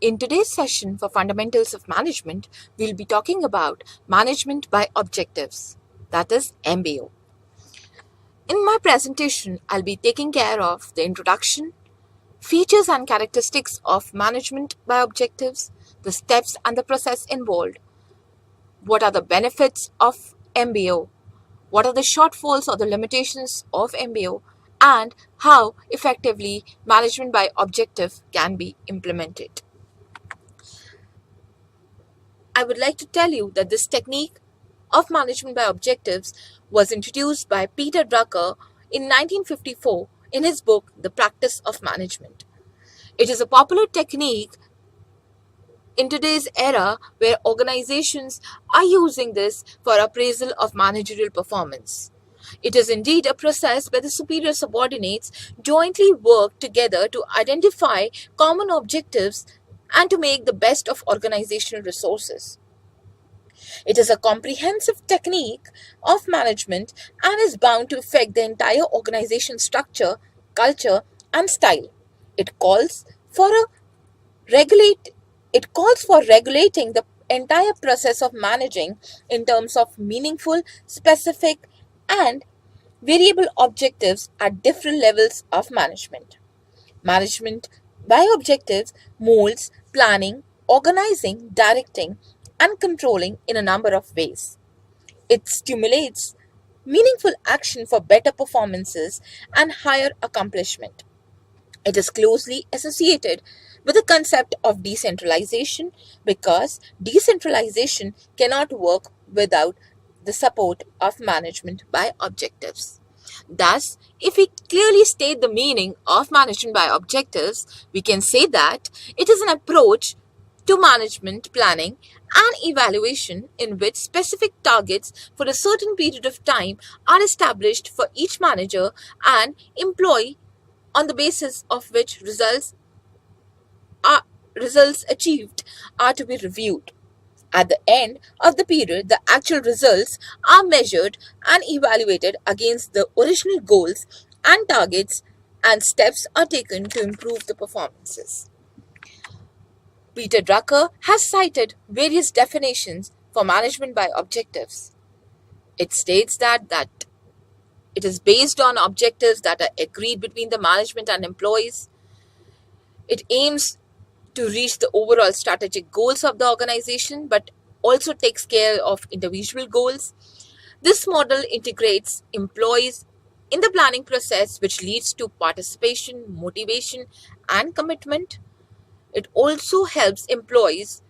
In today's session for Fundamentals of Management, we'll be talking about Management by Objectives, that is MBO. In my presentation, I'll be taking care of the introduction, features and characteristics of Management by Objectives, the steps and the process involved, what are the benefits of MBO, what are the shortfalls or the limitations of MBO, and how effectively Management by Objective can be implemented. I would like to tell you that this technique of management by objectives was introduced by Peter Drucker in 1954 in his book, The Practice of Management. It is a popular technique in today's era where organizations are using this for appraisal of managerial performance. It is indeed a process where the superior subordinates jointly work together to identify common objectives and to make the best of organizational resources. It is a comprehensive technique of management and is bound to affect the entire organization structure, culture, and style. It calls for regulating the entire process of managing in terms of meaningful, specific, and variable objectives at different levels of management. Management by objectives molds planning, organizing, directing, and controlling in a number of ways. It stimulates meaningful action for better performances and higher accomplishment. It is closely associated with the concept of decentralization because decentralization cannot work without the support of management by objectives. Thus, if we clearly state the meaning of management by objectives, we can say that it is an approach to management planning and evaluation in which specific targets for a certain period of time are established for each manager and employee on the basis of which results achieved are to be reviewed. At the end of the period, the actual results are measured and evaluated against the original goals and targets, and steps are taken to improve the performances. Peter Drucker has cited various definitions for management by objectives. It states that it is based on objectives that are agreed between the management and employees. It aims to reach the overall strategic goals of the organization, but also takes care of individual goals. This model integrates employees in the planning process, which leads to participation, motivation, and commitment. It also helps employees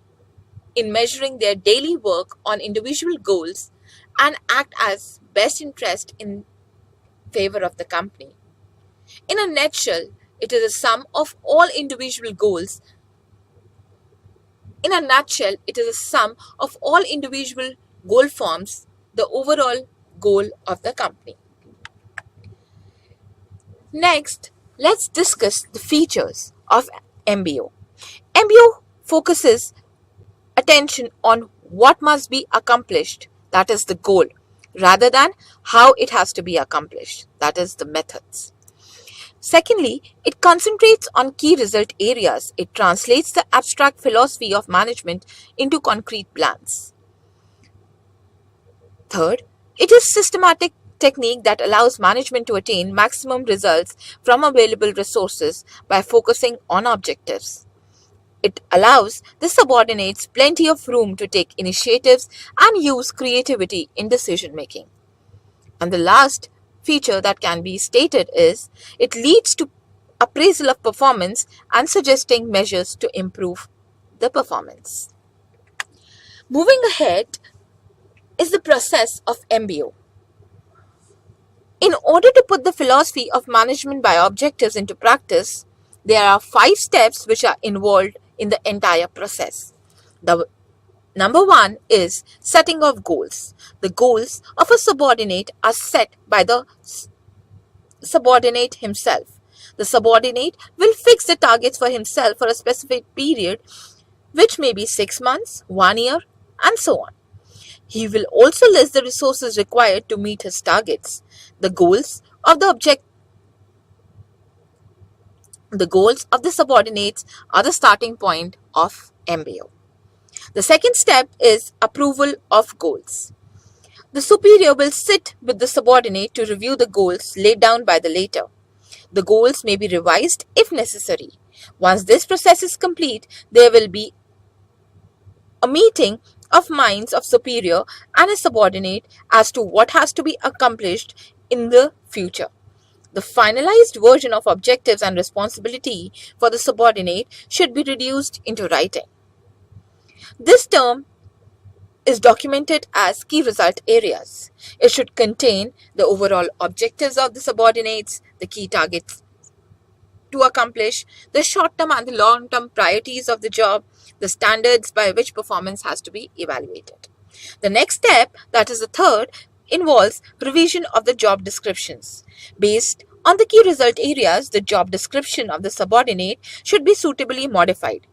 in measuring their daily work on individual goals and act as best interest in favor of the company. In a nutshell, it is a sum of all individual goals. In a nutshell, it is a sum of all individual goal forms the overall goal of the company. Next, let's discuss the features of MBO. MBO focuses attention on what must be accomplished, that is the goal, rather than how it has to be accomplished, that is the methods. Secondly, it concentrates on key result areas. It translates the abstract philosophy of management into concrete plans. Third, it is a systematic technique that allows management to attain maximum results from available resources by focusing on objectives. It allows the subordinates plenty of room to take initiatives and use creativity in decision making. And the last feature that can be stated is it leads to appraisal of performance and suggesting measures to improve the performance. Moving ahead is the process of MBO. In order to put the philosophy of management by objectives into practice, there are 5 steps which are involved in the entire process. The number 1 is setting of goals. The goals of a subordinate are set by the subordinate himself. The subordinate will fix the targets for himself for a specific period, which may be 6 months, 1 year, and so on. He will also list the resources required to meet his targets. The goals of the The goals of the subordinates are the starting point of MBO. The second step is approval of goals. The superior will sit with the subordinate to review the goals laid down by the latter. The goals may be revised if necessary. Once this process is complete, there will be a meeting of minds of superior and his subordinate as to what has to be accomplished in the future. The finalized version of objectives and responsibility for the subordinate should be reduced into writing. This term is documented as key result areas. It should contain the overall objectives of the subordinates, the key targets to accomplish, the short-term and the long-term priorities of the job, the standards by which performance has to be evaluated. The next step, that is the third, involves revision of the job descriptions. Based on the key result areas, the job description of the subordinate should be suitably modified.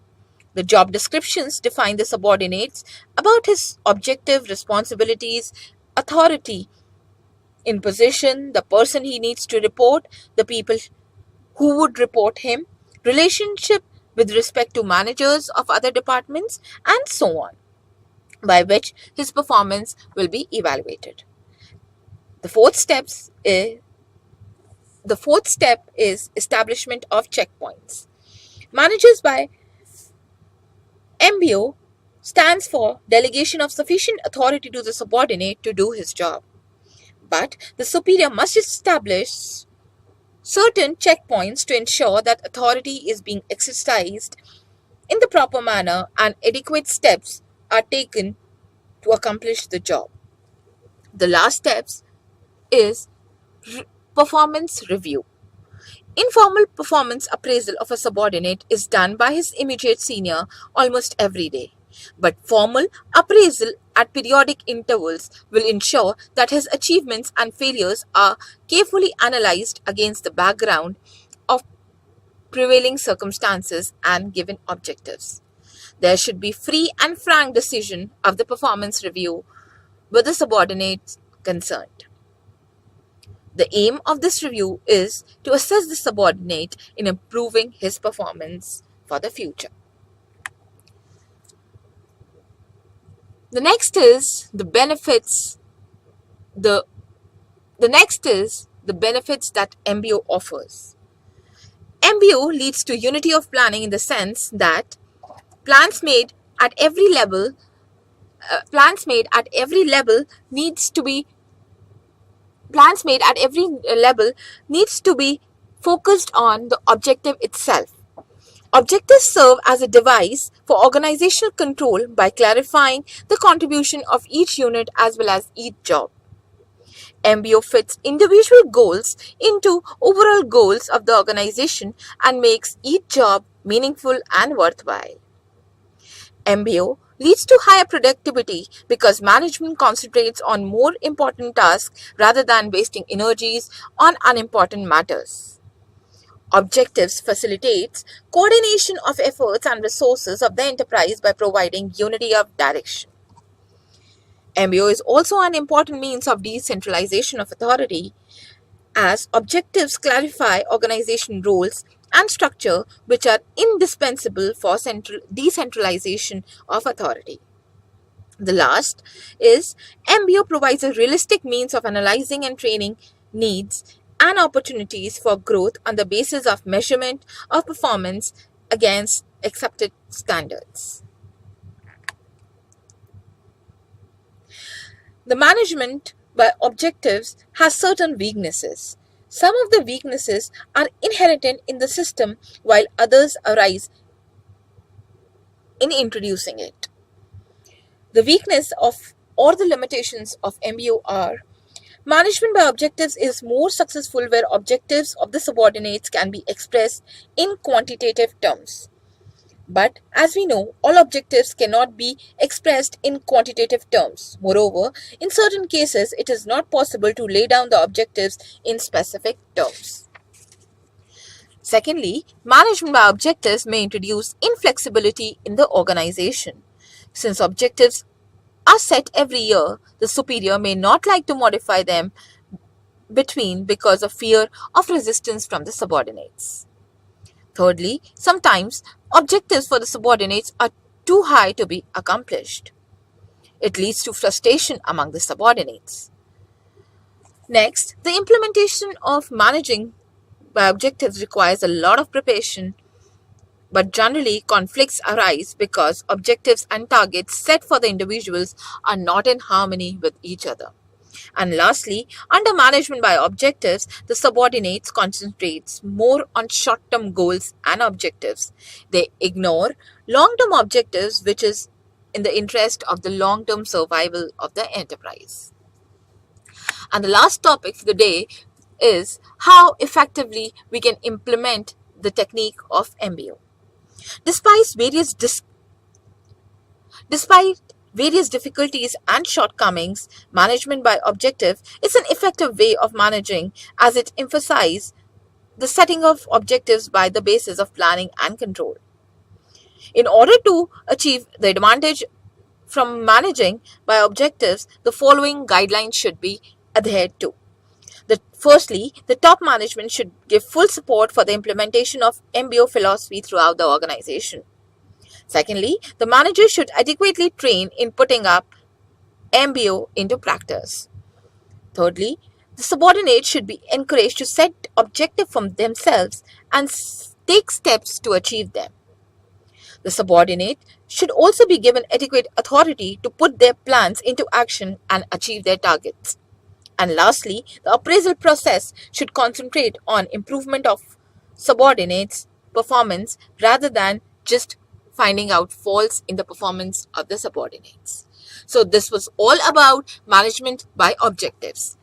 The job descriptions define the subordinates about his objective, responsibilities, authority in position, the person he needs to report, the people who would report him, relationship with respect to managers of other departments, and so on, by which his performance will be evaluated. The fourth step is establishment of checkpoints. Managers by MBO stands for delegation of sufficient authority to the subordinate to do his job. But the superior must establish certain checkpoints to ensure that authority is being exercised in the proper manner and adequate steps are taken to accomplish the job. The last steps is performance review. Informal performance appraisal of a subordinate is done by his immediate senior almost every day. But formal appraisal at periodic intervals will ensure that his achievements and failures are carefully analyzed against the background of prevailing circumstances and given objectives. There should be free and frank decision of the performance review with the subordinates concerned. The aim of this review is to assess the subordinate in improving his performance for the future. The next is the benefits. The next is the benefits that MBO offers. MBO leads to unity of planning in the sense that plans made at every level needs to be focused on the objective itself. Objectives serve as a device for organizational control by clarifying the contribution of each unit as well as each job. MBO fits individual goals into overall goals of the organization and makes each job meaningful and worthwhile. MBO leads to higher productivity because management concentrates on more important tasks rather than wasting energies on unimportant matters. Objectives facilitates coordination of efforts and resources of the enterprise by providing unity of direction. MBO is also an important means of decentralization of authority, as objectives clarify organization roles and structure which are indispensable for decentralization of authority. The last is MBO provides a realistic means of analyzing and training needs and opportunities for growth on the basis of measurement of performance against accepted standards. The management by objectives has certain weaknesses. Some of the weaknesses are inherent in the system while others arise in introducing it. The weakness of or the limitations of MBO are: management by objectives is more successful where objectives of the subordinates can be expressed in quantitative terms. But as we know, all objectives cannot be expressed in quantitative terms. Moreover, in certain cases, it is not possible to lay down the objectives in specific terms. Secondly, management by objectives may introduce inflexibility in the organization. Since objectives are set every year, the superior may not like to modify them because of fear of resistance from the subordinates. Thirdly, sometimes objectives for the subordinates are too high to be accomplished. It leads to frustration among the subordinates. Next, the implementation of managing by objectives requires a lot of preparation, but generally conflicts arise because objectives and targets set for the individuals are not in harmony with each other. And lastly, under management by objectives, the subordinates concentrates more on short-term goals and objectives. They ignore long-term objectives, which is in the interest of the long-term survival of the enterprise. And the last topic for the day is how effectively we can implement the technique of MBO. Despite various Despite various difficulties and shortcomings, management by objective is an effective way of managing as it emphasizes the setting of objectives by the basis of planning and control. In order to achieve the advantage from managing by objectives, the following guidelines should be adhered to. Firstly, the top management should give full support for the implementation of MBO philosophy throughout the organization. Secondly, the manager should adequately train in putting up MBO into practice. Thirdly, the subordinates should be encouraged to set objectives for themselves and take steps to achieve them. The subordinate should also be given adequate authority to put their plans into action and achieve their targets. And lastly, the appraisal process should concentrate on improvement of subordinates' performance rather than just finding out faults in the performance of the subordinates. So this was all about management by objectives.